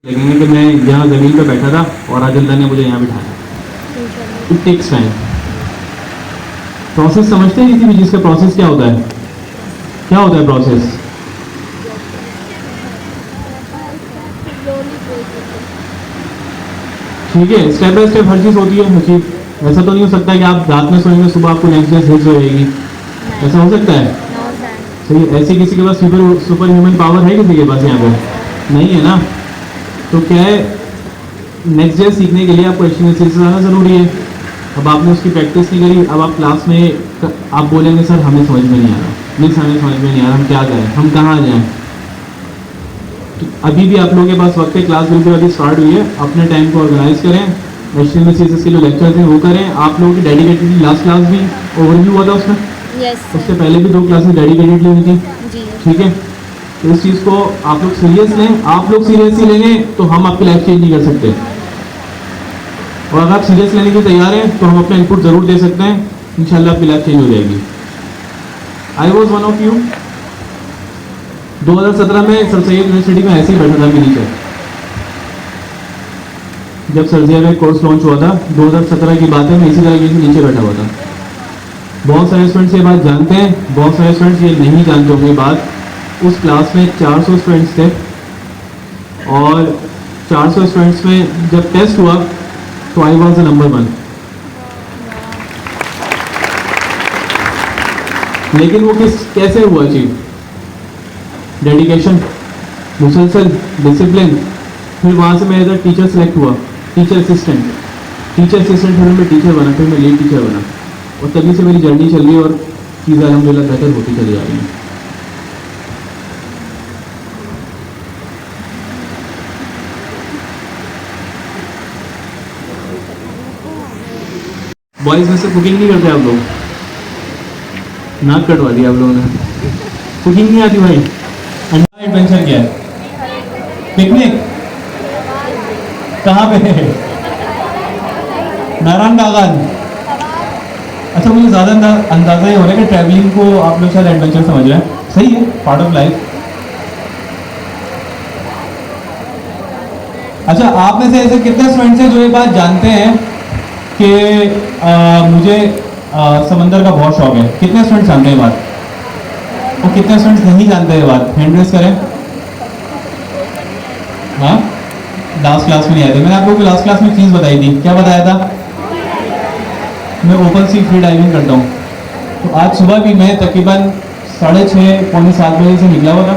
लगेंगे कि मैं यहाँ ज़मीन पे बैठा था और आज अल्लाह ने मुझे यहाँ बिठाया। It takes time. प्रोसेस समझते हैं किसी भी चीज़ का प्रोसेस क्या होता है? क्या होता है प्रोसेस? ठीक है, स्टेप बाय स्टेप हर चीज़ होती है। हर चीज़ ऐसा तो नहीं हो सकता कि आप रात में सोएंगे सुबह आपको नेक्स्ट डे हिट हो जाएगी। ऐसा हो सकता है? सही। ऐसी किसी के पास सुपर ह्यूमन पावर है किसी के पास यहाँ पे? नहीं है ना। तो क्या है, नेक्स्ट डे सीखने के लिए आपको HTML आना ज़रूरी है। अब आपने उसकी प्रैक्टिस नहीं करी, अब आप क्लास में आप बोलेंगे सर हमें समझ में नहीं आ रहा, मिस हमें समझ में नहीं आ रहा, हम क्या करें, हम कहाँ जाएं? तो अभी भी आप लोगों के पास वक्त है, क्लास बिल्कुल अभी स्टार्ट हुई है। अपने टाइम को ऑर्गेनाइज करें, HTML के जो लेक्चर्स हैं वो करें। आप लोगों की डेडिकेटेडली लास्ट क्लास भी ओवरव्यू हुआ था उसमें। उससे पहले भी 2 क्लासेस डेडिकेटेडली हुई थी। ठीक है, तो इस चीज़ को आप लोग सीरियस लें। आप लोग सीरियसली लेंगे तो हम आपकी लाइफ चेंज नहीं कर सकते, और अगर आप सीरियस लेने के तैयार हैं तो हम अपना इनपुट ज़रूर दे सकते हैं। इंशाल्लाह आपकी लाइफ चेंज हो जाएगी। I was one of you. 2017 में सर सैयद यूनिवर्सिटी में ऐसे ही बैठा था मेरे नीचे, जब सर्जिया में कोर्स लॉन्च हुआ था। 2017 की बात है, मैं इसी तरह के नीचे बैठा हुआ था। बहुत सारे स्टूडेंट्स ये बात जानते हैं, बहुत सारे स्टूडेंट्स ये नहीं जानते होंगे बात। उस क्लास में 400 स्टूडेंट्स थे, और 400 स्टूडेंट्स में जब टेस्ट हुआ तो आई वॉज द नंबर 1। लेकिन वो कैसे हुआ अचीव? डेडिकेशन, मुसलसल, डिसिप्लिन। फिर वहाँ से मैं एज अ टीचर सेलेक्ट हुआ, टीचर असिस्टेंट फिर मैं टीचर बना, फिर मैं लीड टीचर बना, और तभी से मेरी जर्नी चल रही है और चीज़ें अल्हम्दुलिल्लाह बेहतर होती चली जा रही हैं। बॉयज़ में से कुकिंग नहीं करते आप लोग? नाक कटवा दिया आप लोगों ने। कुकिंग नहीं आती भाई? अंडा एडवेंचर क्या है? पिकनिक कहाँ पे है? नारायण बागान। अच्छा, मुझे ज़्यादा अंदाजा ही हो रहा है कि ट्रैवलिंग को आप लोग शायद एडवेंचर समझ रहे हैं। सही है, पार्ट ऑफ लाइफ। अच्छा, आप में से ऐसे कितने स्टूडेंट्स हैं जो ये बात जानते हैं कि मुझे समंदर का बहुत शौक है? कितने स्टूडेंट्स जानते हैं बात? और कितने स्टूडेंट्स नहीं जानते हैं बात? हैंड रेस करें। हाँ, लास्ट क्लास में नहीं आए थे। मैंने आप लोगों को लास्ट क्लास में चीज़ बताई थी। क्या बताया था? मैं ओपन सी फ्री डाइविंग करता हूँ। तो आज सुबह भी मैं तकरीबन 6:30 पौने 7 बजे से निकला हुआ था,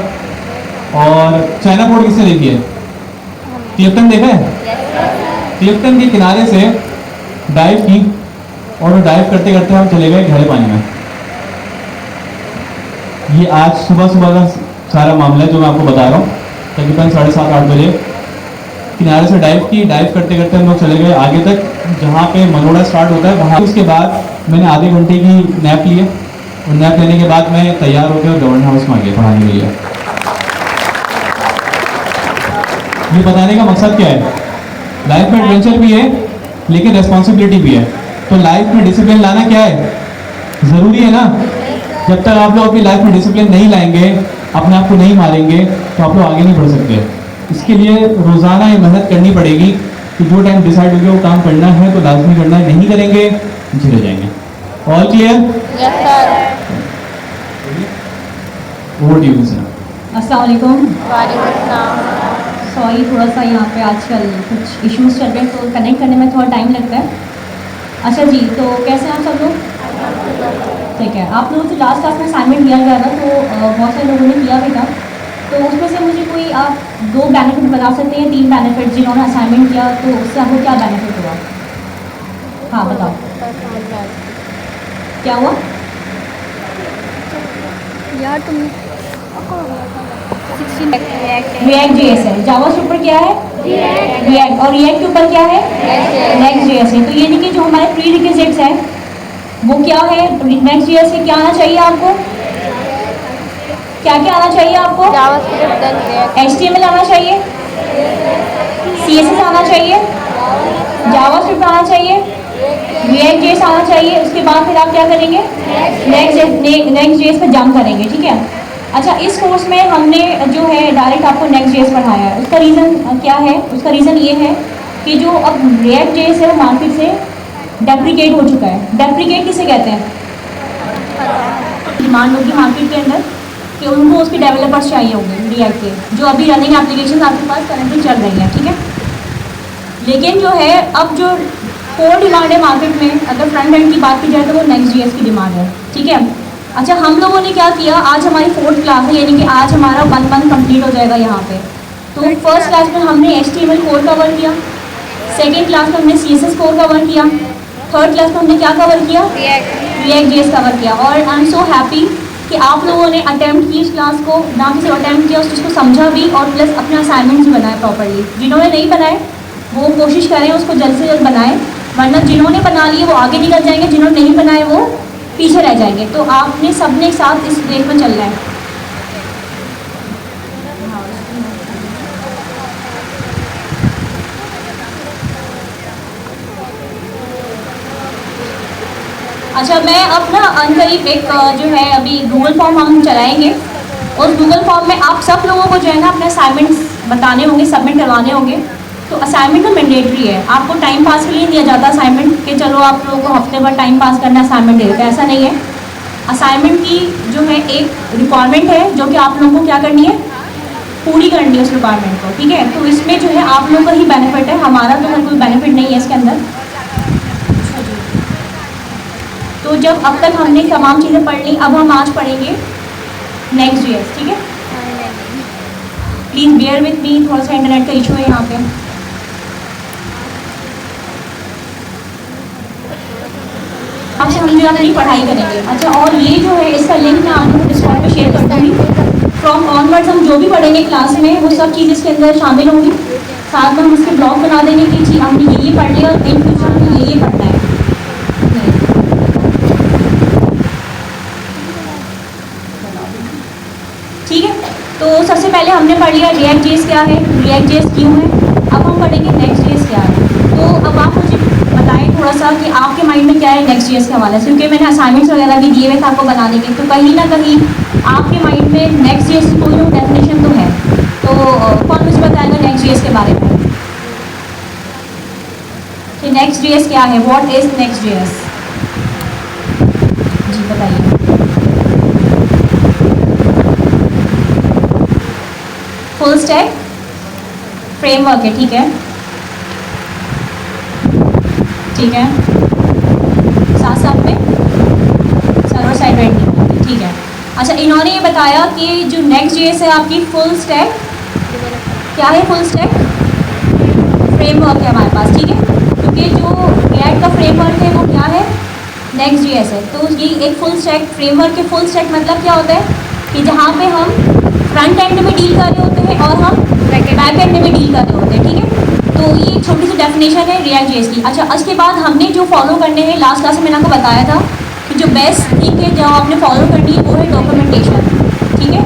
और चाइना पोर्ट किसने देखी है? क्लिफ्टन देखा है? क्लिफ्टन के किनारे से डाइव की, और डाइव करते करते हम चले गए गहरे पानी में। ये आज सुबह सुबह का सारा मामला है जो मैं आपको बता रहा हूँ। तकरीबन 7:30-8 बजे किनारे से डाइव की, डाइव करते करते हम लोग चले गए आगे तक, जहाँ पे मनोड़ा स्टार्ट होता है वहाँ। उसके बाद मैंने आधे घंटे की नैप लिए, और नैप लेने के बाद मैं तैयार होकर गवर्नमेंट हाउस में आ गया पढ़ाने के लिए। ये बताने का मकसद क्या है? लाइफ में एडवेंचर भी है लेकिन रेस्पॉन्सिबिलिटी भी है। तो लाइफ में डिसिप्लिन लाना क्या है? ज़रूरी है ना। जब तक आप लोग अपनी लाइफ में डिसिप्लिन नहीं लाएंगे, अपने आप को नहीं मारेंगे, तो आप लोग आगे नहीं बढ़ सकते। इसके लिए रोज़ाना ये मेहनत करनी पड़ेगी कि जो टाइम डिसाइड हो गया वो काम करना है तो लाजमी करना है, नहीं करेंगे पीछे रह जाएंगे। All clear? Yes sir. Over to you sir. अस्सलाम वालेकुम। वालेकुम सलाम। सॉरी, थोड़ा सा यहाँ पे आजकल कुछ इश्यूज चल रहे हैं तो कनेक्ट करने में थोड़ा टाइम लगता है। अच्छा जी, तो कैसे हैं आप सब लोग? ठीक है। आप लोगों को लास्ट क्लास में असाइनमेंट दिया गया था, तो बहुत सारे लोगों ने किया भी था। तो उसमें से मुझे कोई आप 2 बेनिफिट बता सकते हैं? 3 बेनिफिट जिन्होंने असाइनमेंट किया, तो उससे आपको क्या बेनिफिट हुआ? हाँ बताओ, क्या हुआ? यार तुम रिएक्ट जेएस है। जावास्क्रिप्ट पर क्या है? रिएक्ट। और रिएक्ट के ऊपर क्या है? नेक्स्ट जेएस है। तो ये देखिए, जो हमारे प्री रिक्विजिट्स हैं वो क्या है? नेक्स्ट जेएस से क्या आना चाहिए आपको? क्या क्या आना चाहिए आपको? HTML आना चाहिए, CSS आना चाहिए, जावास्क्रिप्ट आना चाहिए, रिएक्ट जेएस आना चाहिए। उसके बाद फिर आप क्या करेंगे? नेक्स्ट जेएस पे जंप करेंगे। ठीक है, अच्छा, इस कोर्स में हमने जो है डायरेक्ट आपको नेक्स्ट जेएस पढ़ाया है। उसका रीज़न क्या है? उसका रीज़न ये है कि जो अब रिएक्ट जेएस है वो मार्केट से डेप्रिकेट हो चुका है। डेप्रिकेट किसे कहते हैं? डिमांड होगी मार्केट के अंदर कि उनको उसके डेवलपर्स चाहिए होंगे रिएक्ट के, जो अभी रनिंग एप्लीकेशन आपके पास करंटली चल रही हैं, ठीक है। लेकिन जो है अब जो कोर डिमांड है मार्केट में, अगर फ्रंट एंड की बात की जाए तो वो नेक्स्ट जेएस की डिमांड है, ठीक है। अच्छा, हम लोगों ने क्या किया, आज हमारी 4th क्लास है, यानी कि आज हमारा 1 मंथ कंप्लीट हो जाएगा यहाँ पे। तो फर्स्ट क्लास में हमने HTML कोर कवर किया, सेकेंड क्लास में हमने CSS कोर कवर किया, थर्ड क्लास में हमने क्या कवर किया? रिएक्ट जेएस कवर किया। और आई एम सो हैप्पी कि आप लोगों ने अटैम्प्ट की इस क्लास को, ना कि सिर्फ अटैम्प्ट किया, उस चीज़ को समझा भी और प्लस अपने असाइनमेंट्स भी बनाए प्रॉपरली। जिन्होंने नहीं बनाए वो कोशिश करें उसको जल्द से जल्द बनाएं, वरना जिन्होंने बना लिए वो आगे निकल जाएंगे, जिन्होंने नहीं बनाए वो पीछे रह जाएंगे। तो आपने सबने एक साथ इस रेस में चलना है। अच्छा, मैं अब ना अनकरीब एक जो है अभी गूगल फॉर्म हम चलाएंगे, और गूगल फॉर्म में आप सब लोगों को जो है ना अपने असाइनमेंट्स बताने होंगे, सबमिट करवाने होंगे। तो असाइनमेंट तो मैंडेटरी है, आपको टाइम पास के लिए दिया जाता असाइनमेंट कि चलो आप लोगों को हफ्ते भर टाइम पास करना असाइनमेंट दे देते हैं, ऐसा नहीं है। असाइनमेंट की जो है एक रिक्वायरमेंट है जो कि आप लोगों को क्या करनी है, पूरी करनी है उस रिक्वायरमेंट को, ठीक है। तो इसमें जो है आप लोगों का ही बेनिफिट है, हमारा तो कोई बेनिफिट नहीं है इसके अंदर। तो जब अब तक हमने तमाम चीज़ें पढ़ ली, अब हम आज पढ़ेंगे नेक्स्ट जेएस, ठीक है। प्लीज़ बेयर विथ मी, थोड़ा सा इंटरनेट का इशू है यहाँ पे। अच्छा, हम जो अपनी पढ़ाई करेंगे। अच्छा, और ये जो है इसका लिंक मैं आपको डिस्कॉर्ड पे शेयर कर दूँगी। फ्रॉम ऑनवर्ड्स हम जो भी पढ़ेंगे क्लास में वो सब चीज़ इसके अंदर शामिल होंगी। साथ में हम उसके ब्लॉग बना देंगे कि जी हमने ये पढ़ लिया और इन फ्यूचर में ये पढ़ना है। ठीक है, तो सबसे पहले हमने पढ़ लिया रिएक्ट जेएस क्या है, रिएक्ट जेएस क्यों है। अब हम पढ़ेंगे नेक्स्ट जेएस क्या है। तो अब आप मुझे बताएं थोड़ा सा कि आपके माइंड में क्या है नेक्स्ट जेएस के हवाले से, क्योंकि मैंने असाइनमेंट्स वगैरह भी दिए हुए थे आपको बनाने के, तो कहीं ना कहीं आपके माइंड में नेक्स्ट जेएस की कोई ना डेफिनेशन तो है। तो कौन मुझे बताएगा नेक्स्ट जेएस के बारे में कि नेक्स्ट जेएस क्या है, व्हाट इज नेक्स्ट जेएस? जी बताइए। फुल स्टैक फ्रेमवर्क है, ठीक है, ठीक है। साथ साथ में सर्वर साइड रेंडरिंग, ठीक है। अच्छा, इन्होंने ये बताया कि जो नेक्स्ट जेएस है आपकी फुल स्टैक क्या है, फुल स्टैक फ्रेमवर्क है हमारे पास, ठीक है। क्योंकि जो रिएक्ट का फ्रेमवर्क है वो क्या है, नेक्स्ट जेएस है। तो ये एक फुल स्टैक फ्रेमवर्क के फुल स्टैक मतलब क्या होता है कि जहाँ पे हम फ्रंट एंड में डील कर रहे होते हैं और हम बैक एंड में डील कर रहे होते हैं, ठीक है। तो ये एक छोटी सी डेफिनेशन है रिएक्ट जेएस की। अच्छा, उसके बाद हमने जो फॉलो करने हैं, लास्ट क्लास में मैंने आपको बताया था कि जो बेस्ट थिंग है जो आपने फॉलो करनी है वो है डॉक्यूमेंटेशन, ठीक है।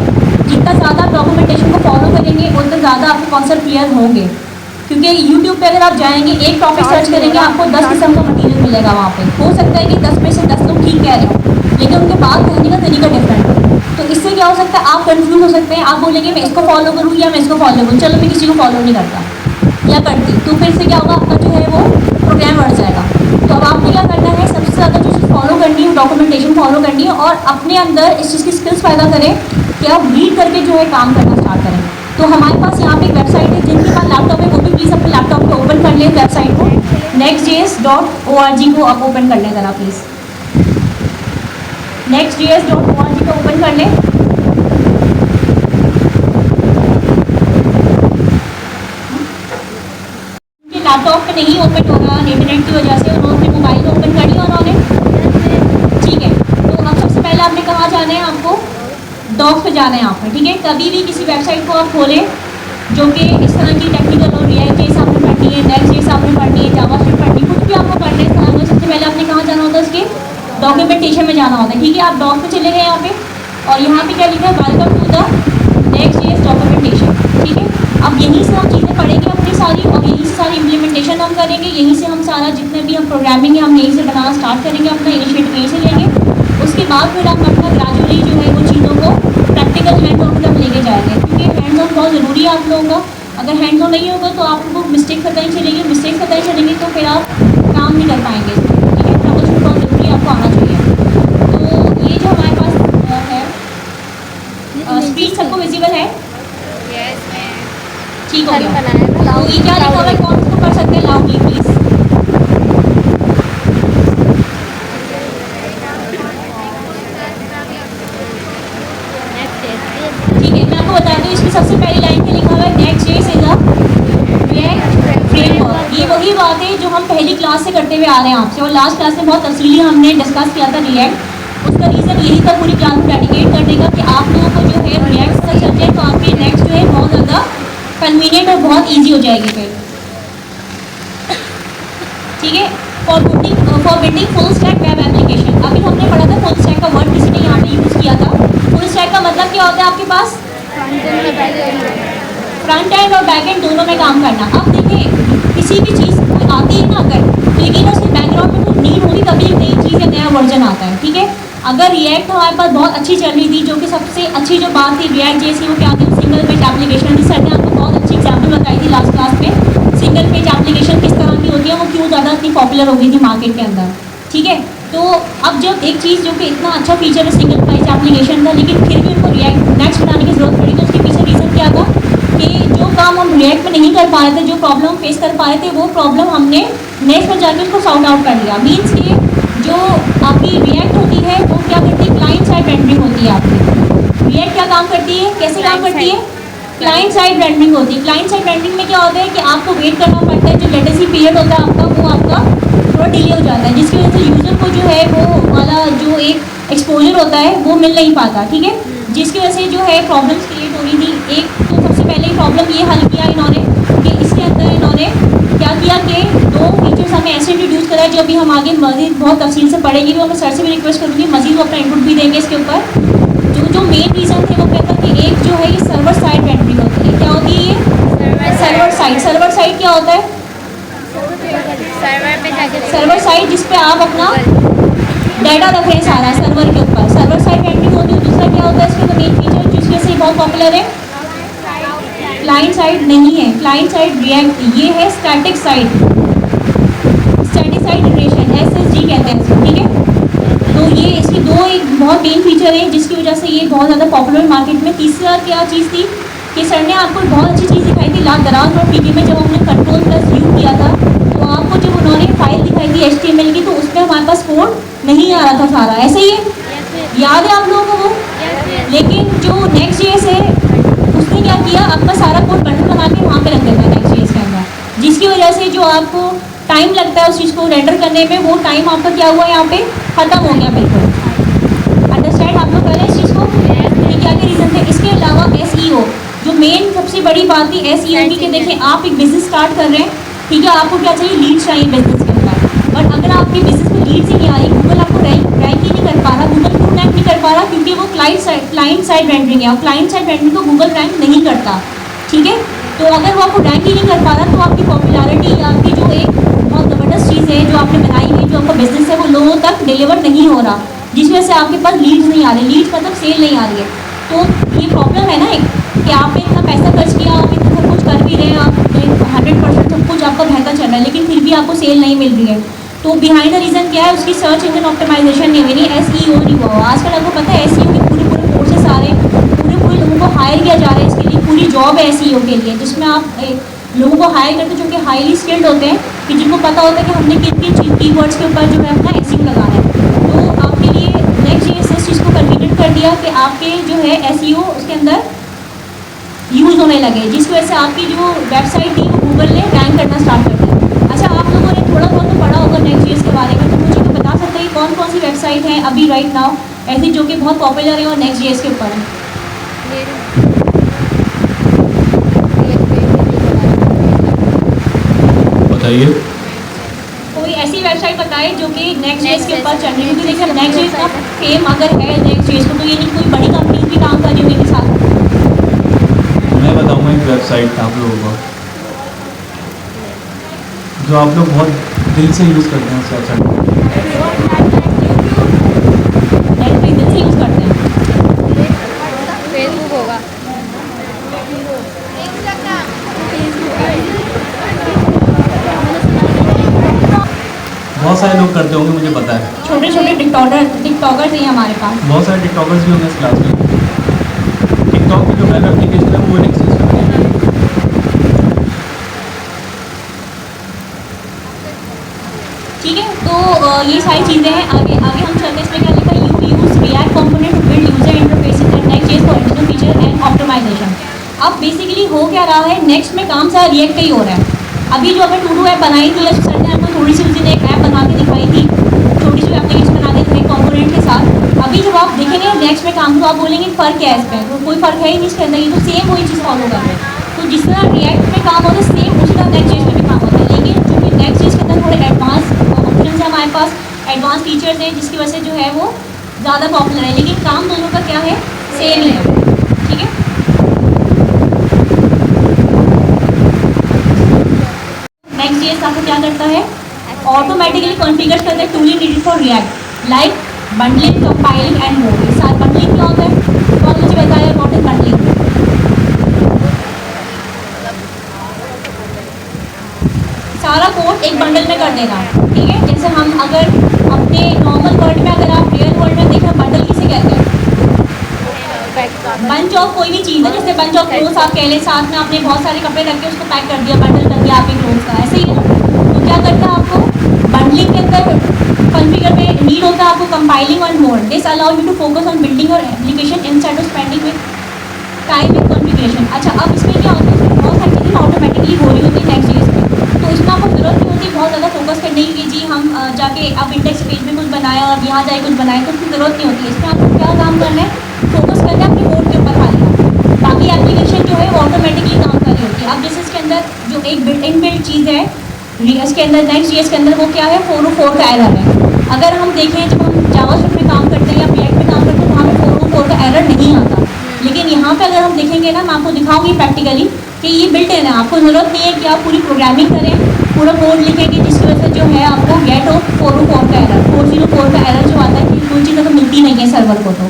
जितना ज़्यादा डॉक्यूमेंटेशन को फॉलो करेंगे उतना ज़्यादा आपके कॉन्सेप्ट क्लियर होंगे। क्योंकि यूट्यूब पे अगर आप जाएंगे एक टॉपिक सर्च करेंगे आपको 10 किस्म का मटीरियल मिलेगा वहाँ पे। हो सकता है कि 10 में से 10 लोग ठीक कह रहे हो, लेकिन उनके बात कहने का तरीका डिफरेंट है। तो इससे क्या हो सकता है, आप कंफ्यूज हो सकते हैं, आप बोलेंगे मैं इसको फॉलो करूँ या मैं इसको फॉलो करूँ, चलो मैं किसी को फॉलो नहीं करता या करती, तो फिर से क्या होगा, आपका जो है वो प्रोग्राम बढ़ जाएगा। तो अब आपने क्या करना है, सबसे ज़्यादा जो चीज़ फॉलो करनी है डॉक्यूमेंटेशन फॉलो करनी है, और अपने अंदर इस चीज़ की स्किल्स पैदा करें कि आप रीड करके जो है काम करना स्टार्ट करें। तो हमारे पास यहाँ पे एक वेबसाइट है, जिनके पास लैपटॉप है वो भी प्लीज़ अपने लैपटॉप को ओपन कर लें वेबसाइट को, nextjs.org को आप ओपन कर लें ज़रा प्लीज़, nextjs.org को ओपन कर लें। लैपटॉप पे नहीं ओपन हो रहा इंटरनेट की वजह से, उन्होंने मोबाइल ओपन कर लिया उन्होंने, ठीक है। तो अब सबसे पहले आपने कहाँ जाना है, आपको डॉक्स पे जाना है यहाँ पर, ठीक है। कभी भी किसी वेबसाइट को आप खोलें जो कि इस तरह की टेक्निकल हो, रिएक्ट जेएस आपने पढ़नी है, नेक्स्ट जेएस आपने पढ़नी है, जावास्क्रिप्ट पढ़नी है, कुछ भी आपको पढ़ना है, तो सबसे पहले आपने कहाँ जाना होता है, उसके डॉक्यूमेंटेशन में जाना होता है, ठीक है। आप डॉक पे चले गए यहाँ पे, और यहाँ पे क्या लिखा है, welcome to the Next JS documentation, ठीक है। अब यहीं से हम चीज़ें पढ़ेंगे अपनी सारी, और यहीं से सारी इम्प्लीमेंटेशन हम करेंगे, यहीं से हम सारा जितने भी हम प्रोग्रामिंग है हम यहीं से बनाना स्टार्ट करेंगे, अपना इनिशिएटिव यहीं से लेंगे। उसके बाद फिर हम अपना ग्रेजुअली जो है वो चीज़ों को प्रैक्टिकल आप लोगों का। अगर हैंड्स ऑन नहीं होगा तो आप लोगों को मिस्टेक पता ही चलेगी, मिस्टेक्स पता ही चलेंगी तो फिर आप काम नहीं कर पाएंगे। ठीक है, ट्रबल शूट बहुत ज़रूरी आपको आना चाहिए। तो ये जो हमारे पास है, स्क्रीन सबको विजिबल है? ठीक हो गया। तो ये क्या लिखा हुआ है, कौन इसको कर सकते हैं लाउडली प्लीज़? ठीक है, मैं आपको बता दूँ, इसमें सबसे पहली लाइन पे लिखा हुआ है Next.js is a react framework. ये वही बात है जो हम पहली क्लास से करते हुए आ रहे हैं आपसे, और लास्ट क्लास में बहुत तफसीली हमने डिस्कस किया था रिएक्ट। उसका रीज़न यही था पूरी क्लास में डेडिकेट करने का कि आप लोगों को जो है रिएक्ट पता चल जाए, तो आपकी नेक्स्ट जो है बहुत ज़्यादा कन्वीनियंट और बहुत ईजी हो जाएगी फिर। ठीक है, for building full stack web application. अभी हमने पढ़ा था फुल स्टैक का वर्ड, किसी ने यहाँ पे यूज़ किया था। फुल स्टैक का मतलब क्या होता है आपके पास? फ्रंट एंड और बैक एंड दोनों में काम करना। अब देखें, किसी भी चीज़ कोई आती है ना अगर, लेकिन उसके बैकग्राउंड में कुछ नीड होगी तभी एक नई चीज़ या नया वर्जन आता है। ठीक है, अगर रिएक्ट हमारे पास बहुत अच्छी चल रही थी, जो कि सबसे अच्छी जो बात थी React.js की, वो क्या थी? सिंगल पेज एप्लीकेशन थी। सर ने आपको बहुत अच्छी एग्जाम्पल बताई थी लास्ट क्लास में, सिंगल पेज एप्लीकेशन किस तरह की होती है, वो क्यों ज़्यादा इतनी पॉपुलर हो गई थी मार्केट के अंदर। ठीक है, तो अब जब एक चीज़ जो कि इतना अच्छा फीचर है सिंगल पेज एप्लीकेशन का, लेकिन फिर भी उनको रिएक्ट नेक्स्ट बनाने की ज़रूरत पड़ी, तो उसके पीछे रीज़न क्या था कि जो काम हम रिएक्ट में नहीं कर पा रहे थे, जो प्रॉब्लम फेस कर पा रहे थे, वो प्रॉब्लम हमने नेक्स्ट में जाकर उसको सॉर्ट आउट कर लिया। मीन्स कि जो आपकी रिएक्ट होती है वो क्या करती है? क्लाइंट साइड रेंडरिंग होती है आपकी। रिएक्ट क्या काम करती है, कैसे काम करती है? क्लाइंट साइड रेंडरिंग होती है। क्लाइंट साइड रेंडरिंग में क्या होता है कि आपको वेट करना पड़ता है, जो लेटेंसी पीरियड होता है आपका, वो आपका थोड़ा डिले हो जाता है, जिसकी वजह से यूज़र को जो है वो वाला जो एक एक्सपोजर होता है वो मिल नहीं पाता। ठीक है, जिसकी वजह से जो है प्रॉब्लम्स क्रिएट हो रही थी। एक तो सबसे पहले ही प्रॉब्लम ये हल किया इन्होंने कि इसके अंदर इन्होंने क्या किया कि दो फीचर्स हमें ऐसे इंट्रोड्यूस करा है, जो अभी हम आगे मज़ीद बहुत तफसील से पढ़ेंगे। तो मैं सर से भी रिक्वेस्ट करूँगी मज़ीद वो अपना इनपुट भी देंगे इसके ऊपर। जो मेन रीज़न थे वो कहता है कि एक जो है ये सर्वर साइड रेंडरिंग होती है। क्या होती है ये? Server side. सर्वर साइड क्या होता है? सर्वर साइड जिस पे आप अपना डाटा रख रहे हैं सारा सर्वर के ऊपर, सर्वर साइड रेंडरिंग होती है। दूसरा क्या होता है इसके अंदर मेन फीचर जिसकी वजह से बहुत पॉपुलर है? क्लाइंट साइड नहीं है, क्लाइंट साइड रिएक्ट, ये है static side, static side generation, SSG कहते हैं इसको। ठीक है, तो ये इसकी दो एक बहुत मेन फीचर है जिसकी वजह से ये बहुत ज़्यादा पॉपुलर मार्केट में। तीसरा क्या चीज़ थी कि सर ने आपको बहुत अच्छी चीज़ दिखाई थी लास्ट दराज और पीके में, जब हमने Ctrl+U किया था तो आपको जब उन्होंने फाइल दिखाई थी HTML की, तो उसमें हमारे पास कोड नहीं आ रहा था सारा। ऐसे ही है, याद है आप लोगों को वो? लेकिन जो Next.js है उसने क्या किया, आपका सारा कोड बटन बना के वहाँ पे रख देता है Next.js के अंदर, जिसकी वजह से जो आपको टाइम लगता है उस चीज़ को रेंडर करने में, वो टाइम आपका क्या हुआ यहाँ पे ख़त्म हो गया बिल्कुल। अंडरस्टैंड आप लोग करें इस चीज़ को? ये क्या के रीज़न थे? इसके अलावा SEO, जो मेन सबसे बड़ी बात थी SEO की, कि देखें आप एक बिज़नेस स्टार्ट कर रहे हैं, ठीक है, आपको क्या चाहिए? लीड्स चाहिए बिजनेस के अंदर। बट अगर आपके बिजनेस में लीड्स ही नहीं आ रही, गूगल आपको रैंक ही नहीं कर पा रहा, गूगल क्यों रैंक नहीं कर पा रहा? क्योंकि वो क्लाइंट साइड रेंडरिंग है, और क्लाइंट साइड रेंडरिंग को गूगल रैंक नहीं करता। ठीक है, तो अगर वो आपको रैंक ही नहीं कर पा रहा, तो आपकी पॉपुलैरिटी या आपकी जो एक बहुत ज़बरदस्त चीज़ है जो आपने बनाई है, जो आपका बिजनेस है, वो लोगों तक डिलीवर नहीं हो रहा, जिस वजह से आपके पास लीड्स नहीं आ रही। लीड्स मतलब सेल नहीं आ रही है। तो ये प्रॉब्लम है ना एक, कि आपने इतना पैसा खर्च किया, आप इतना सब कुछ कर भी रहे हैं, आप 100% सब कुछ आपका बेहतर चल रहा है, लेकिन फिर भी आपको सेल नहीं मिल रही है। तो बिहाइंड द रीज़न क्या है? उसकी सर्च इंजन ऑप्टिमाइजेशन नहीं हुई, SEO नहीं हुआ। आजकल आपको पता है SEO के पूरे कोर्सेस आ रहे हैं, पूरे लोगों को हायर किया जा रहा है इसके लिए, पूरी जॉब है SEO के लिए, जिसमें आप लोगों को हायर करते हैं जो कि हाईली स्किल्ड होते हैं, कि जिनको पता होता है कि हमने किन किन कीवर्ड्स के ऊपर जो है अपना SEO लगाना है। तो आपके लिए Next.js इस चीज़ को कन्वीनियंट कर दिया कि आपके जो है SEO उसके अंदर यूज़ होने लगे, जिसकी वजह से आपकी जो वेबसाइट थी वो गूगल ने रैंक करना स्टार्ट कर दिया। अच्छा, आप लोगों ने थोड़ा बहुत तो पढ़ा होगा Next.js के बारे में, तो मुझे तो बता सकते हैं कि कौन कौन सी वेबसाइट हैं अभी राइट नाउ ऐसी जो कि बहुत पॉपुलर है और Next.js के ऊपर है? बताइए, कोई ऐसी वेबसाइट बताए जो कि Next.js के ऊपर चल रही है? क्योंकि देखिए Next.js का फेम अगर है Next.js को, तो ये नहीं कोई बड़ी कंपनी भी काम कर रही होगी के साथ। मैं बताऊंगा एक वेबसाइट आप लोगों को जो आप लोग बहुत दिल से यूज़ करते हैं उस वेबसाइट को। दिल से यूज़ करते हैं। फेसबुक होगा। बहुत सारे लोग करते होंगे, मुझे पता है। छोटे छोटे टिकटॉकर्स हैं हमारे पास। बहुत सारे टिकटॉकर्स भी होंगे इस क्लास में। टिकटॉक की जो वेब एप्लीकेशन है वो नेक्स्ट पे बनी है। ठीक है, तो ये सारी चीज़ें हैं। आगे आगे हम चलते हैं। इसमें क्या लिखा है, you use React component to build user interfaces and Next for internal feature and optimisation. अब बेसिकली हो क्या रहा है, नेक्स्ट में काम सारा रिएक्ट का ही हो रहा है। अभी जो हमें टू डू ऐप बनाई थी, या सर ने हमको थोड़ी सी उस दिन एक ऐप बना के दिखाई थी, छोटी सी एप्लीकेशन बना के थे कंपोनेंट के साथ। अभी जब आप देखेंगे नेक्स्ट में काम, तो आप बोलेंगे फ़र्क क्या है इसमें, तो कोई फ़र्क है ही नहीं इसके अंदर, ये तो सेम वही चीज़ फॉलो कर रहे हैं। तो जिस तरह रिएक्ट में काम होता है, सेम उसी तरह नेक्स्ट चीज़ में भी काम होता है। लेकिन चूँकि नेक्स्ट चीज़ के अंदर थोड़े एडवांस ऑप्शन है हमारे पास, एडवांस फीचर्स हैं, जिसकी वजह से जो है वो ज़्यादा पॉपुलर है। लेकिन काम दोनों का क्या है, सेम ही है। ठीक है, नेक्स्ट जेएस आपको क्या करता है, ऑटोमेटिकली कॉन्फ़िगर करता है tooling needed for react, like bundling, compiling and mode. ये साथ बंडलिंग क्या होता है, तो आप मुझे बताया व्हाट इज बंडलिंग। सारा कोड एक बंडल में कर देना। ठीक है, जैसे हम अगर अपने नॉर्मल वर्ल्ड में, अगर आप रियल वर्ल्ड में देखें, बंडल किसे कहते हैं, बंच ऑफ कोई भी चीज़ है, जैसे बंच ऑफ क्लोथ्स आप कह लें, साथ में आपने बहुत सारे कपड़े रख के उसको पैक कर दिया, बंडल कर दिया आपके क्लोथ्स का, ऐसे ही है ना। तो क्या करता है, आपको बंडलिंग के अंदर कॉन्फ़िगर में नीड होता है आपको कंपाइलिंग और mode. This allow you to focus on building और application instead of spending with time with configuration. अच्छा, अब इसमें क्या होता है, इसमें बहुत सारी चीज़ें ऑटोमेटिकली हो रही होती है नेक्स्ट चीज़ में, तो इसमें आपको ज़रूरत नहीं होती बहुत ज़्यादा फोकस करने की, जी हम जाके अब इंडेक्स पेज में कुछ बनाया और यहाँ जाए कुछ बनाए, तो उसकी ज़रूरत नहीं होती है। इसमें आपको क्या काम करना है, फोकस करना है अपने कोड के ऊपर खाली। बाकी एप्लीकेशन जो है वो ऑटोमेटिकली काम कर रही होती है। अब जैसे इसके अंदर जो एक इनबिल्ट चीज़ है इसके अंदर, नेक्स्ट जेएस के अंदर, वो क्या है, 404 का एरर है। अगर हम देखें, जब हम जावास्क्रिप्ट में काम करते हैं या रिएक्ट में काम करते हैं, तो हमें 404 का एरर नहीं आता। लेकिन यहाँ पे अगर हम देखेंगे ना, मैं आपको दिखाऊंगी प्रैक्टिकली कि ये बिल्ट इन है। आपको ज़रूरत नहीं है कि आप पूरी प्रोग्रामिंग करें, पूरा कोड लिखेंगे, जिसकी वजह से जो है आपको गेट ऑफ 404 का एरर, 404 का एरर जो आता है कि कोई चीज़ तो मिलती नहीं है सर्वर को, तो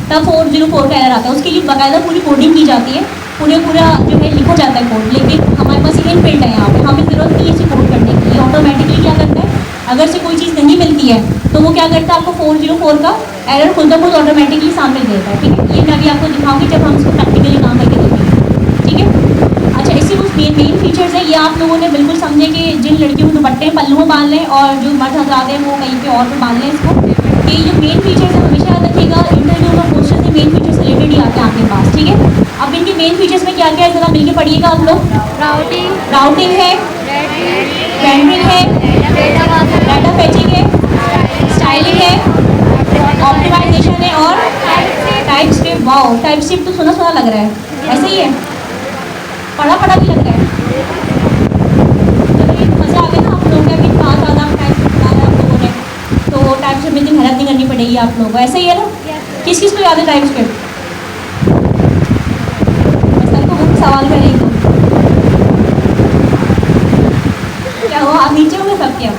तब 404 का एरर आता है। उसके लिए बाकायदा पूरी कोडिंग की जाती है, पूरा जो है लिखा जाता है कोड। लेकिन हमारे पास ये इनबिल्ट है यहाँ पे, हमें ज़रूरत नहीं है इसे कोड करने की। ये ऑटोमेटिकली क्या करता है, अगर से कोई चीज़ नहीं मिलती है तो वो क्या करता है, आपको 404 का एरर खुद ब खुद ऑटोमेटिकली सामने देता है। ठीक है, ये मैं अभी आपको दिखाऊंगी जब हम इसको प्रैक्टिकली काम करके देखेंगे। ठीक है, अच्छा, इससे कुछ मेन फीचर्स हैं, ये आप लोगों ने बिल्कुल समझे कि जिन लड़कियों को दुपट्टे पल्लू में बांध लें और जो मर्द हजरात हैं वो कहीं पे और पे बांध लें इसको। ये जो मेन फीचर्स है हमेशा याद रखिएगा, इंटरव्यू में क्वेश्चन से मेन फीचर्स रिलेटेड ही आते हैं आपके पास। ठीक है, अब इनके मेन फीचर्स में क्या क्या है ज़रा मिलके पढ़िएगा आप लोग। राउटिंग है, रेंडरिंग है, डाटा फेचिंग है, स्टाइलिंग है, ऑप्टिमाइजेशन है और type script. Wow, type script तो सुना सुना लग रहा है, ऐसे ही है, पढ़ा भी लग रहा है। चलो, ये मज़ा आ गया ना आप लोगों को, अभी कहा ज़्यादा टाइप स्क्रिप्ट बनाया आप लोगों ने, तो टाइप स्क्रिप्ट में इतनी मेहनत नहीं करनी पड़ेगी आप लोगों को, ऐसे ही है ना। किस किस को याद है टाइप स्क्रिप्ट, सबको मुझे सवाल करेंगे क्या हुआ, आप नीचे होंगे सब क्या,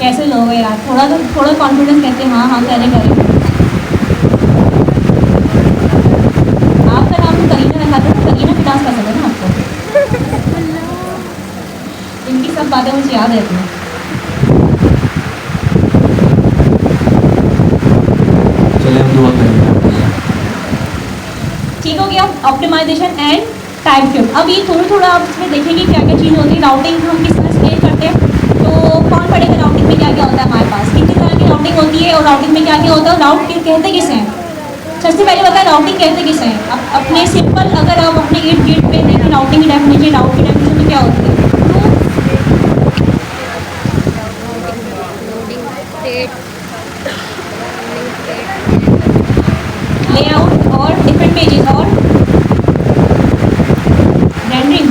कैसे लोग हैं यार, थोड़ा कॉन्फिडेंस कहते हैं, हाँ करें। आपका नाम तो करीना रखा था, तो करीना भी डांस पसंद है ना आपको। इनकी सब बातें मुझे याद रहती हैं। चलिए हम दुआ करेंगे। ठीक हो गया, ऑप्टिमाइजेशन एंड टाइप स्क्रिप्ट। अब ये थोड़ा आप इसमें देखेंगे क्या क्या चीज़ होती है। राउटिंग हम किस तरह स्केल करते हैं, तो कौन पढ़ेगा राउटिंग में क्या क्या होता है हमारे पास, कितनी तरह की राउटिंग होती है और राउटिंग में क्या क्या होता है, राउट कहते किसे हैं। सबसे पहले बताएं राउटिंग कहते किसे हैं। अब अपने सिंपल, अगर आप अपने इर्द गिर्द पे देखें राउटिंग की डेफिनेशन, राउट की डेफिनेशन में क्या होती है, लेआउट और डिफरेंट पेजेस और रेंडरिंग।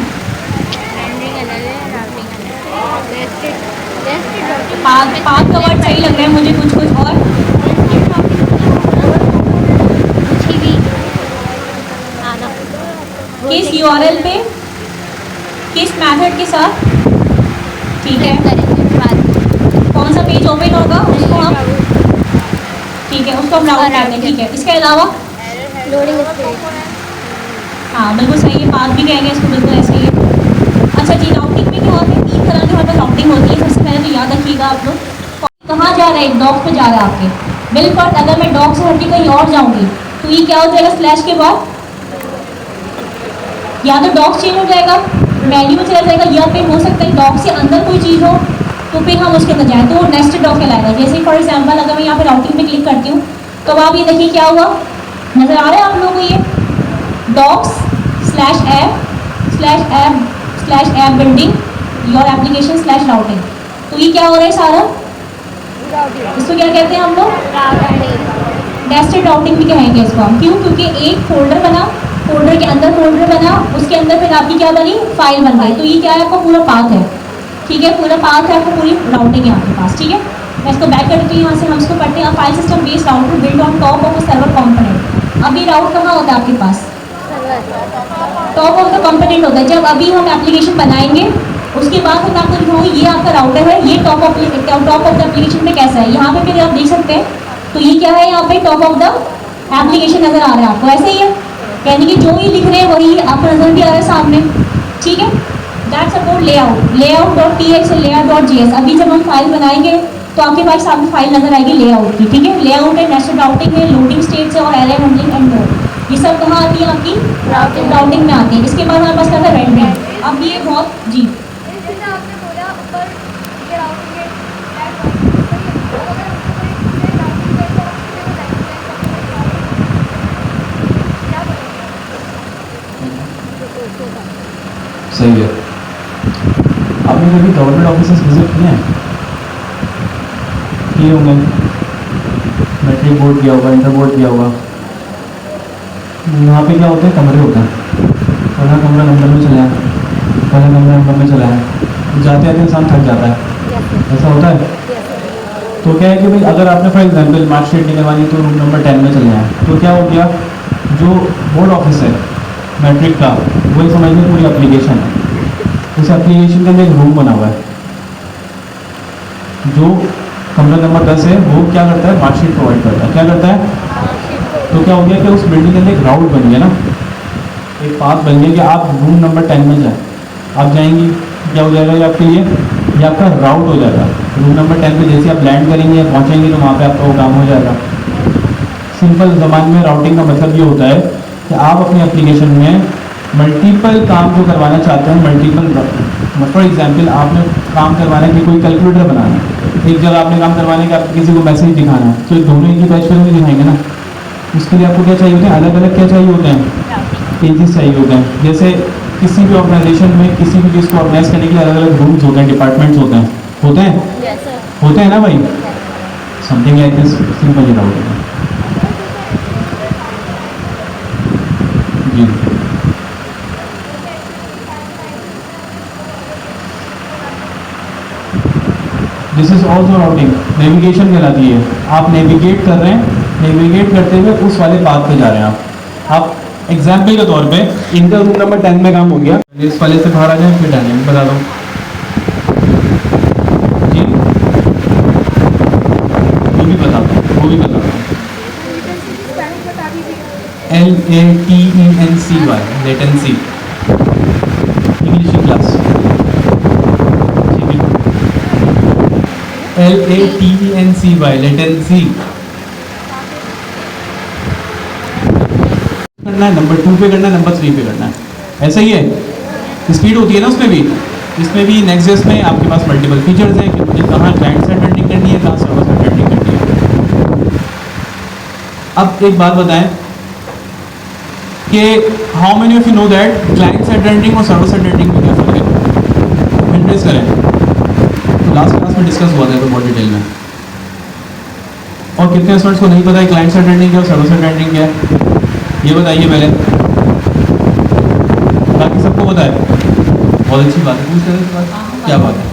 पाथ का वर्ड सही लग रहा है मुझे, कुछ और किस यूआरएल पे किस मेथड के साथ। ठीक है, कौन सा पेज ओपन होगा उसको हम, ठीक है, उसको हम राउट करते हैं। ठीक है, इसके अलावा हाँ बिल्कुल सही है, पाथ भी कहेंगे इसको, बिल्कुल ऐसे ही है। अच्छा जी, राउटिंग में क्या होता है, 3 तरह की हमारे पास राउटिंग होती है। सबसे पहले तो याद रखिएगा आप लोग, राइट, डॉग्स पे जा रहा है आपके। बिल्कुल, अगर मैं डॉग से हट के कहीं और जाऊंगी तो ये क्या हो जाएगा स्लैश के बाद, या तो डॉग चेंज हो जाएगा, मेन्यू में चला जाएगा, या फिर हो सकता है डॉग से अंदर कोई चीज़ हो तो फिर हम उसके अंदर जाएँ तो वो नेक्स्ट डॉग कहलाएगा। जैसे फॉर एग्जाम्पल अगर मैं यहाँ पे राउटिंग पे क्लिक करती हूँ तो आप ये देखिए क्या हुआ, नज़र आ रहा है आप लोगों को, ये dogs slash app building your application slash routing. तो ये क्या हो रहा है सारा, इसको क्या कहते हैं हम लोग, नेस्टेड राउटिंग भी कहेंगे इसको हम। क्यों? क्योंकि एक फोल्डर बना, फोल्डर के अंदर फोल्डर बना, उसके अंदर फिर आपकी क्या बनी, फाइल बन गई। तो ये क्या है, आपका पूरा पाथ है, ठीक है, पूरा पाथ है, आपको पूरी राउटिंग है आपके पास, ठीक है। मैं इसको बैक करती हूँ, यहाँ से हम इसको पढ़ते हैं, file system based router build on top of a server component. अब ये राउट कहाँ होता है आपके पास, टॉप ऑफ द कंपोनेंट होता है। जब अभी हम एप्लीकेशन बनाएंगे उसके बाद मैं आपको दिखाऊंगी ये आपका राउटर है, ये टॉप ऑफ द एप्लीकेशन में कैसा है। यहाँ पे फिर आप देख सकते हैं तो ये क्या है, यहाँ पे टॉप ऑफ द एप्लीकेशन नजर आ रहा है आपको, ऐसे ही है, यानी कि जो ये लिख रहे हैं वही आपको नजर भी आ रहा है सामने, ठीक है। That's about layout.txt layout.js। अभी जब हम फाइल बनाएंगे तो आपके पास सामने फाइल नजर आएगी लेआउट की, ठीक है। लेआउट है, नेस्टेड राउटिंग है, लोडिंग स्टेट्स है और एरे हैंडलिंग एंड मोर, ये सब कहाँ आती है आपकी राउटिंग में आती है। इसके बाद हमारे पास क्या था, रेंडरिंग। अब ये बहुत जी आपने बोला ऊपर ये राउटिंग है, सही है। आपने कभी गवर्नमेंट ऑफिस विजिट किए हैं? किए होंगे, मैट्रिक बोर्ड किया होगा, इंटर बोर्ड किया होगा। वहाँ पे क्या होते हैं, कमरे होते हैं, पहला कमरा नंबर में चला है, पहला कमरा नंबर में चला है, जाते आते इंसान थक जाता है, ऐसा होता है। तो क्या है कि भाई अगर आपने फॉर एग्जाम्पल मार्कशीट निकलवानी तो रूम नंबर 10 में चले जाए, तो क्या हो गया, जो बोर्ड ऑफिस है मैट्रिक का, वही समझ लो पूरी एप्लीकेशन है। उस एप्लीकेशन के अंदर एक रूम बना हुआ है, जो कमरा नंबर 10 है, वो क्या करता है, मार्कशीट प्रोवाइड करता है। क्या करता है, तो क्या हो गया कि उस बिल्डिंग के अंदर एक राउट बन गया ना, एक पाथ बन गया कि आप रूम नंबर 10 में जाए, आप जाएंगी, क्या हो जाएगा ये आपके लिए, ये आपका राउट हो जाएगा। रूम नंबर 10 पे जैसे आप लैंड करेंगे, पहुंचेंगे, तो वहाँ पे आपका वो काम हो जाएगा। सिंपल ज़बान में राउटिंग का मतलब ये होता है कि आप अपनी एप्लीकेशन में मल्टीपल काम जो करवाना चाहते हैं, मल्टीपल, फॉर एग्जांपल आपने काम करवाना है कि कोई कैलकुलेटर बनाना है, एक जगह आपने काम करवाना है कि आपको किसी को मैसेज दिखाना है, तो दोनों एक ही बैच पर नहीं दिखाएंगे ना। उसके लिए आपको क्या चाहिए होते हैं, अलग अलग क्या चाहिए होते हैं, पेजेस चाहिए होते हैं। जैसे किसी भी ऑर्गेनाइजेशन में किसी भी चीज़ को ऑर्गेनाइज करने के लिए अलग अलग रूम्स होते हैं, डिपार्टमेंट्स होते हैं, होते हैं ना भाई, something like this, simple routing जी। This is also routing, navigation कहलाती है। आप नेविगेट कर रहे हैं, नेविगेट करते हुए उस वाले पाथ पे जा रहे हैं आप एग्जाम्पल के तौर पे इनका रूम नंबर 10 में काम हो गया, इस वाले से बाहर आ जाए, फिर डालेंगे, बता दो जी, वो भी बता दो, वो भी बता दो। LATENCY, लेटेंसी, इंग्लिश की क्लास, ठीक है। LATENCY, लेटेंसी करना है, नंबर 2 पे करना है, नंबर 3 पे करना है, ऐसा ही है। स्पीड होती है ना उसमें भी, इसमें भी नेक्स्ट.js में आपके पास मल्टीपल फीचर्स हैं कि मुझे कहाँ क्लाइंट साइड रेंडरिंग करनी है, कहाँ सर्वर साइड रेंडरिंग करनी है। अब एक बात बताएं कि how many of you know that client side rendering और सर्वर साइड रेंडरिंग में क्या फर्क है, इंट्रेस्ट करें तो लास्ट क्लास में डिस्कस हुआ था तो बहुत डिटेल में। और कितने स्टूडेंट्स को नहीं पता है क्लाइंट साइड रेंडरिंग क्या और सर्वर साइड रेंडरिंग क्या है, ये बताइए पहले। बाकी सबको पता है, बहुत अच्छी बात है, पूछते हैं क्या बात है,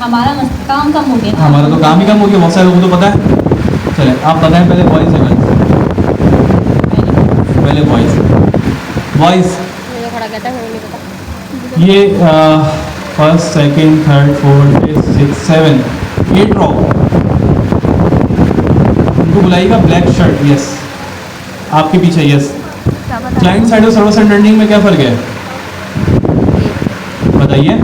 हमारा काम कम हो गया, हमारा तो काम ही कम हो गया, बहुत सारे लोगों को तो पता है। चले आप बताएं पहले वॉइस है, पहले वॉइस ये first second third fourth fifth six 7 8 raw, उनको बुलाइएगा ब्लैक शर्ट, यस आपके पीछे, यस। क्लाइंट साइड और सर्वर साइड रेंडरिंग में क्या फर्क है बताइए।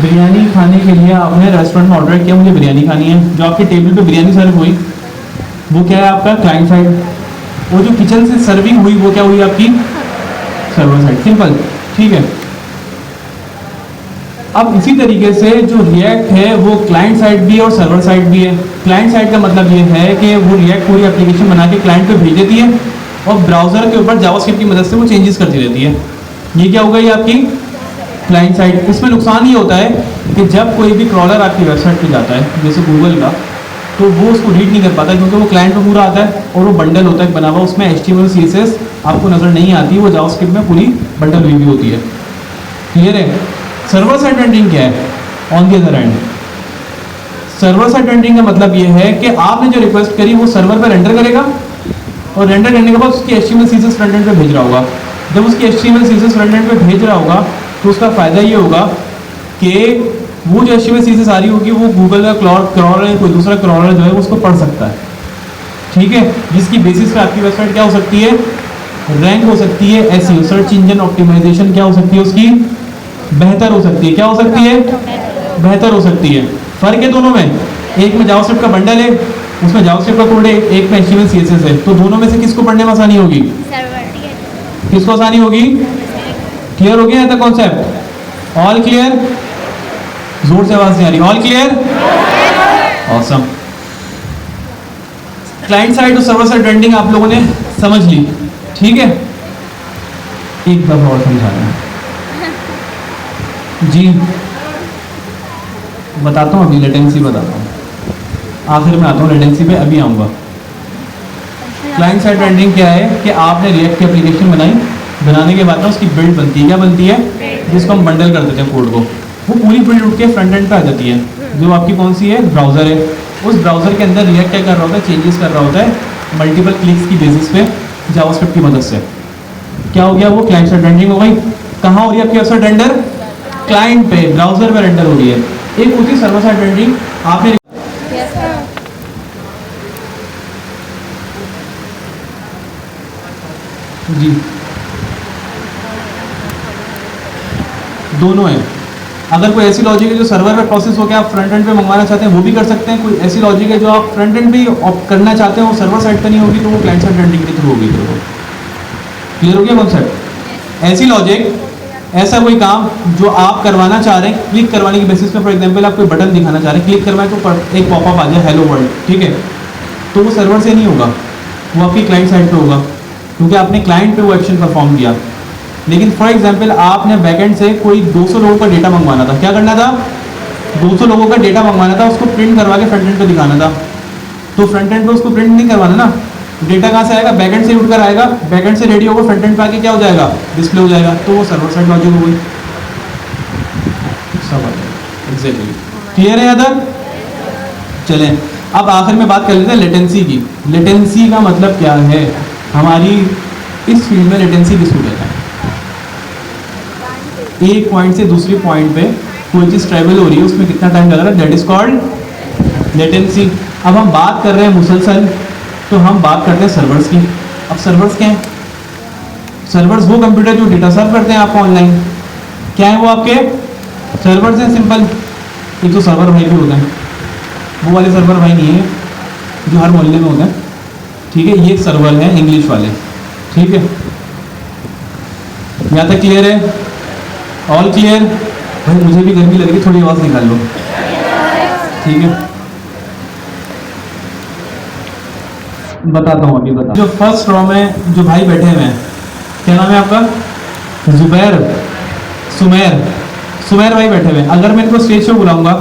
बिरयानी खाने के लिए आपने रेस्टोरेंट में ऑर्डर किया, मुझे बिरयानी खानी है, जो आपके टेबल पे बिरयानी सर्व हुई वो क्या है आपका क्लाइंट साइड, वो जो किचन से सर्विंग हुई वो क्या हुई आपकी सर्वर साइड। सिंपल, ठीक है। अब इसी तरीके से जो रिएक्ट है वो क्लाइंट साइड भी है और सर्वर साइड भी है। क्लाइंट साइड का मतलब ये है कि वो रिएक्ट पूरी एप्लीकेशन बना के क्लाइंट पे भेज देती है और ब्राउजर के ऊपर जावास्क्रिप्ट की मदद से वो चेंजेस करती रहती है। ये क्या होगा, ये आपकी क्लाइंट साइड। इसमें नुकसान ये होता है कि जब कोई भी क्रॉलर आपकी वेबसाइट पे जाता है जैसे गूगल का, तो वो उसको रीड नहीं कर पाता क्योंकि वो क्लाइंट पे पूरा आता है और वो बंडल होता है बना हुआ, उसमें HTML CSS आपको नज़र नहीं आती, वो जावास्क्रिप्ट में पूरी बंडल हुई होती है। क्लियर है। सर्वर साइड रेंडरिंग क्या है? On the other and server side rendering का मतलब ये है कि आपने जो रिक्वेस्ट करी वो सर्वर पर रेंडर करेगा और रेंडर करने के बाद उसकी HTML CSS फ्रंट एंड पे भेज रहा होगा। जब उसकी HTML CSS फ्रंट एंड पे भेज रहा होगा तो उसका फ़ायदा ये होगा कि वो जो HTML CSS आ रही होगी वो गूगल का क्रॉलर कोई दूसरा क्रॉलर जो है वो उसको पढ़ सकता है, ठीक है, जिसकी बेसिस पे आपकी वेबसाइट क्या हो सकती है, रैंक हो सकती है, SEO सर्च इंजन ऑप्टिमाइजेशन क्या हो सकती है उसकी, बेहतर हो सकती है। क्या हो सकती है? बेहतर हो सकती है। फर्क है दोनों में, एक में जावास्क्रिप्ट का बंडल है, उसमें जावास्क्रिप्ट का कोड है, एक में HTML CSS है, तो दोनों में से किसको पढ़ने में आसानी होगी? किसको आसानी होगी? क्लियर हो गया था कॉन्सेप्ट? All clear? जोर से आवाज नहीं आ रही। All clear? Awesome. Client side और सर्वर साइड रेंडरिंग आप लोगों ने समझ ली, ठीक है। एक दफा और समझाना जी, बताता हूँ अभी लेटेंसी बताता हूँ, आखिर में आता हूँ लेटेंसी पे, अभी आऊँगा। क्लाइंट साइड रेंडरिंग क्या है कि आपने रिएक्ट की एप्लीकेशन बनाई, बनाने के बाद ना उसकी बिल्ड बनती है। क्या बनती है? जिसको हम बंडल कर देते हैं कोड को, वो पूरी बिल्ड उठ के फ्रंट एंड पे आ जाती है, जो आपकी कौन सी है, ब्राउज़र है। उस ब्राउज़र के अंदर रिएक्ट क्या कर रहा होता है, चेंजेस कर रहा होता है मल्टीपल क्लिक्स की बेसिस पे जावास्क्रिप्ट की मदद से। क्या हो गया? वो क्लाइंट साइड रेंडरिंग हो गई। कहाँ हो रही है आपकी वेबसाइट रेंडर? क्लाइंट पे, ब्राउज़र पे रेंडर हो रही है। एक होती है सर्वर साइड रेंडरिंग। आपने जी दोनों है। अगर कोई ऐसी लॉजिक है जो सर्वर पे प्रोसेस हो के आप फ्रंट एंड पे मंगवाना चाहते हैं वो भी कर सकते हैं। कोई ऐसी लॉजिक है जो आप फ्रंट एंड पे करना चाहते हैं वो सर्वर साइड पे नहीं होगी तो वो क्लाइंट साइड रेंडरिंग के थ्रू होगी। क्लियर हो गया कॉन्सेप्ट? ऐसी लॉजिक, ऐसा कोई काम जो आप करवाना चाह रहे हैं क्लिक करवाने की बेसिस पे, फॉर एग्जांपल आप कोई बटन दिखाना चाह रहे हैं, क्लिक करवाए तो एक पॉपअप आ जाए हेलो वर्ल्ड, ठीक है, तो वो सर्वर से नहीं होगा, वो आपकी क्लाइंट साइड पे होगा क्योंकि आपने क्लाइंट पे वो एक्शन परफॉर्म किया। लेकिन फॉर एग्जांपल आपने बैकएंड से कोई 200 लोगों का डेटा मंगवाना था। क्या करना था? 200 लोगों का डेटा मंगवाना था, उसको प्रिंट करवा के फ्रंट एंड पे दिखाना था। तो फ्रंट एंड पे उसको प्रिंट नहीं करवाना ना, डेटा कहाँ से आएगा? बैकएंड से उठकर आएगा, बैकएंड से रेडी होगा, फ्रंट एंड पे आके क्या हो जाएगा? डिस्प्ले हो जाएगा। तो वो सर्वर साइड लॉजिक हो गई। सब एग्जैक्टली क्लियर है यहाँ तक? चलें अब आखिर में बात कर लेते हैं लेटेंसी की। लेटेंसी का मतलब क्या है? हमारी इस फील्ड में लेटेंसी किसको कहते हैं? एक पॉइंट से दूसरे पॉइंट पे कोई चीज़ ट्रैवल हो रही है उसमें कितना टाइम लग रहा है, दैट इज कॉल्ड लेटेंसी। अब हम बात कर रहे हैं मुसलसल, तो हम बात करते हैं सर्वर्स की। अब सर्वर्स क्या हैं? सर्वर्स वो कंप्यूटर जो डेटा सर्व करते हैं आपको ऑनलाइन। क्या है वो आपके? सर्वर्स हैं, सिंपल। एक तो सर्वर भाई भी होते हैं, वो वाले सर्वर भाई नहीं है जो हर मोहल्ले में होते हैं, ठीक है, ये सर्वर है इंग्लिश वाले, ठीक है। यहाँ तक क्लियर है? All clear? भाई मुझे भी गर्मी लग रही है, थोड़ी आवाज़ निकाल लो, ठीक है। बताता हूँ अभी, बता। जो फर्स्ट रॉ में जो भाई बैठे हुए हैं, क्या नाम है आपका? जुबैर, सुमेर भाई बैठे हुए हैं। अगर मैं इनको स्टेज पे बुलाऊंगा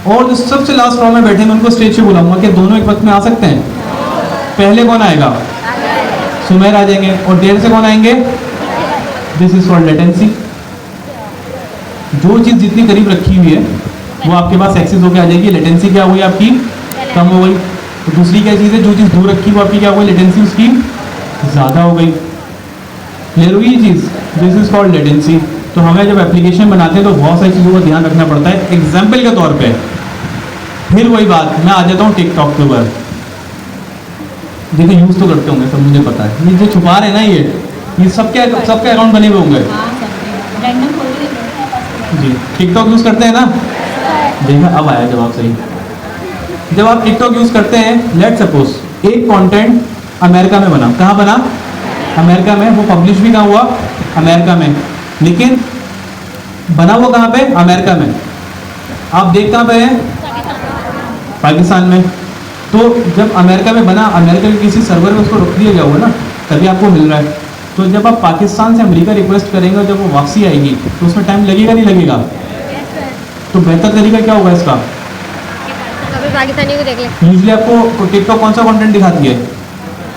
और जो सबसे लास्ट रॉ में बैठे मैं उनको स्टेज पे बुलाऊंगा, क्या दोनों एक वक्त में आ सकते हैं? पहले कौन आएगा? सुमेर आ जाएंगे। और देर से कौन आएंगे? This is called latency. जो चीज़ जितनी करीब रखी हुई है वो आपके पास एक्सेस होकर आ जाएगी। लेटेंसी क्या हुई आपकी? कम हो गई। तो दूसरी क्या चीज़ है? जो चीज़ दूर रखी वो आपकी क्या हो गई? लेटेंसी उसकी ज़्यादा हो गई। क्लियर हुई ये चीज़? This is called latency. तो हमें जब एप्लीकेशन बनाते हैं तो बहुत सारी चीज़ों का ध्यान रखना पड़ता है। एग्जाम्पल के तौर पे फिर वही बात, मैं आ जाता हूँ टिकटॉक के ऊपर। देखो यूज़ तो करते होंगे सब, मुझे पता है। ये जो छुपा रहे हैं ना, ये सबके अकाउंट बने हुए होंगे। जी, टिकटॉक यूज़ करते हैं ना? देखा, अब आया जवाब सही। जब आप टिकटॉक यूज़ करते हैं, लेट सपोज एक कंटेंट अमेरिका में बना, कहाँ बना? अमेरिका में। वो पब्लिश भी कहाँ हुआ? अमेरिका में। लेकिन बना हुआ कहाँ पे? अमेरिका में। आप देख कहाँ पे हैं? पाकिस्तान में। तो जब अमेरिका में बना, अमेरिका के किसी सर्वर में उसको रोक दिया गया हुआ ना, तभी आपको मिल रहा है। तो जब आप पाकिस्तान से अमेरिका रिक्वेस्ट करेंगे और जब वो वापसी आएगी तो उसमें टाइम लगेगा नहीं लगेगा? तो बेहतर तरीका क्या होगा इसका? कभी पाकिस्तानी को देख ले। यूजली आपको टिकटॉक कौन सा कंटेंट दिखाती है?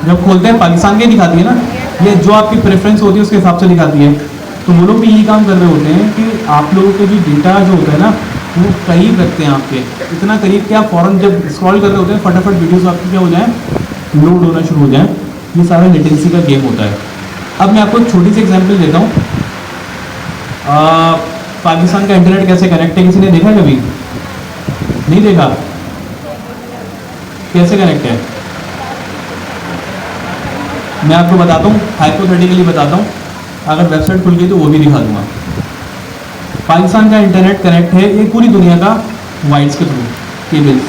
जब खोलते हैं पाकिस्तान के दिखाती है ना, ये जो आपकी प्रेफरेंस होती है उसके हिसाब से दिखाती है। तो वो लोग भी यही काम कर रहे होते हैं कि आप लोगों के जो डेटा जो होता है ना, वो करीब रखते हैं आपके, इतना करीब कि आप फ़ौरन जब स्क्रॉल कर रहे होते हैं फटाफट वीडियोस आपकी क्या हो जाए, लोड होना शुरू हो जाए। ये सारा लेटेंसी का गेम होता है। अब मैं आपको एक छोटी सी एग्जांपल देता हूँ। पाकिस्तान का इंटरनेट कैसे कनेक्ट है, किसी ने देखा है कभी? नहीं देखा? कैसे कनेक्ट है मैं आपको बताता हूँ, हाइपोथेटिकली बताता हूँ। अगर वेबसाइट खुल गई तो वो भी दिखा दूंगा। पाकिस्तान का इंटरनेट कनेक्ट है ये पूरी दुनिया का वाइड्स के थ्रू, केबल्स,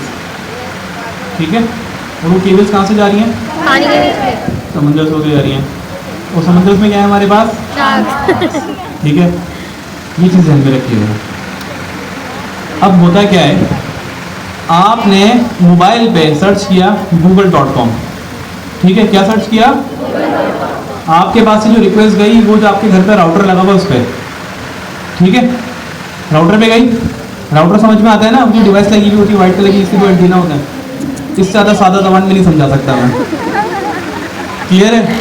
ठीक है। और वो केबल्स कहाँ से जा रही हैं? पानी के बीच में। समंदर से होकर जा रही हैं। और समंदर में क्या है हमारे पास? ठीक है, ये चीज़ ध्यान में रखिएगा। अब होता क्या है, आपने मोबाइल पे सर्च किया google.com, ठीक है। क्या सर्च किया? आपके पास से जो रिक्वेस्ट गई वो जो आपके घर पे राउटर लगा हुआ उस पर, ठीक है, राउटर पे गई। राउटर समझ में आता है ना, अपनी डिवाइस लगी हुई होती है व्हाइट कलर की, इसकी कोई एंटीना होता है। इससे ज़्यादा सादा जबान में नहीं समझा सकता मैं, क्लियर है?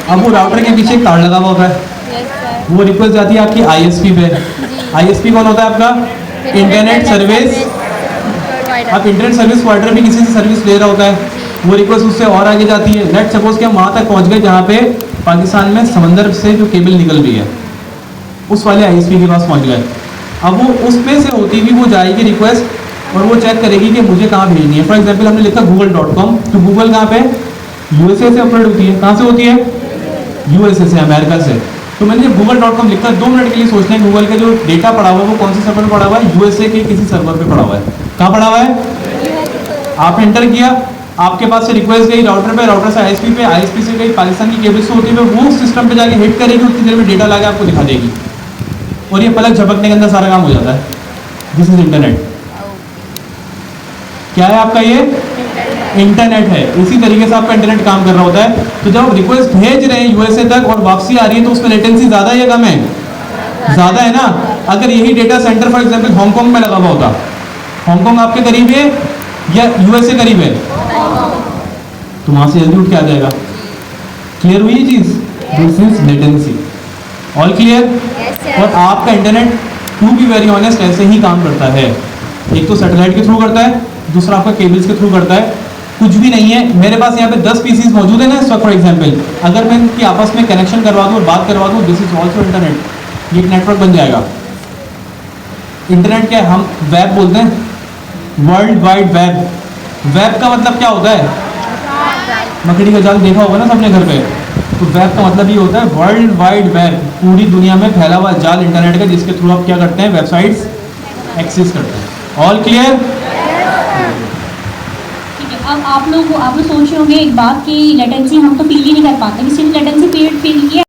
अब वो राउटर के पीछे एक तार लगा हुआ होता है, वो रिक्वेस्ट जाती है आपकी ISP पे। ISP कौन होता है आपका? Internet service. आप इंटरनेट सर्विस प्रोवाइडर भी किसी से सर्विस ले रहा होता है, वो रिक्वेस्ट उससे और आगे जाती है। लेट सपोज कि हम वहाँ तक पहुँच गए जहाँ पे पाकिस्तान में समंदर से जो केबल निकल रही है उस वाले ISP के पास पहुँच गए। अब वो उस पे से होती हुई वो जाएगी रिक्वेस्ट और वो चेक करेगी कि मुझे कहाँ भेजनी है। फॉर एग्जाम्पल हमने लिखा google.com, तो गूगल कहाँ पे? USA से अपलोड होती है। कहाँ से होती है? USA से, अमेरिका से। तो मैंने जब google.com लिखा, 2 मिनट के लिए सोचना है गूगल का जो डेटा पड़ा हुआ है वो कौन से सर्वर पे पड़ा हुआ है? USA के किसी सर्वर पे पड़ा हुआ है। कहाँ पड़ा हुआ है? आप एंटर किया, आपके पास से रिक्वेस्ट गई राउटर पे, राउटर से ISP पे, ISP से गई पाकिस्तान की केबल से होती है, वो सिस्टम पे जाके हिट करेगी, उतनी देर में डेटा लाके आपको दिखा देगी और ये पलक झपकने के अंदर सारा काम हो जाता है। This is internet. क्या है आपका? ये इंटरनेट है। इसी तरीके से आपका इंटरनेट काम कर रहा होता है। तो जब आप रिक्वेस्ट भेज रहे हैं USA तक और वापसी आ रही है तो उसमें लेटेंसी ज़्यादा है या कम है? ज़्यादा है ना। अगर यही data centre for example Hong Kong में लगा हुआ होता, हांगकॉन्ग आपके करीब है या USA करीब है, तो वहाँ से जल्दी उठ के आ जाएगा। क्लियर हुई ये चीज़? This is latency. All clear? और आपका internet to be very honest ऐसे ही काम करता है। एक तो सैटेलाइट के थ्रू करता है, दूसरा आपका केबल्स के थ्रू करता है। कुछ भी नहीं है, मेरे पास यहाँ पे 10 पीसीज मौजूद है ना इस वक्त फॉर एग्जाम्पल, अगर मैं इनकी आपस में कनेक्शन करवा दूँ और बात करवा दूँ, दिस इज ऑल्सो इंटरनेट। ये एक नेटवर्क बन जाएगा। इंटरनेट क्या है? हम वेब बोलते हैं, वर्ल्ड वाइड वेब। वेब का मतलब क्या होता है? मकड़ी का जाल देखा होगा ना सबने घर पे। तो वेब का मतलब ये होता है वर्ल्ड वाइड वेब, पूरी दुनिया में फैला हुआ जाल इंटरनेट का, जिसके थ्रू आप क्या करते हैं? वेबसाइट्स एक्सेस करते हैं। All clear? ठीक है। अब आप लोग सोच रहे होंगे एक बात कि लेटेंसी हम तो फील ही नहीं कर पाते, किसी ने लेटेंसी पीरियड फील किया?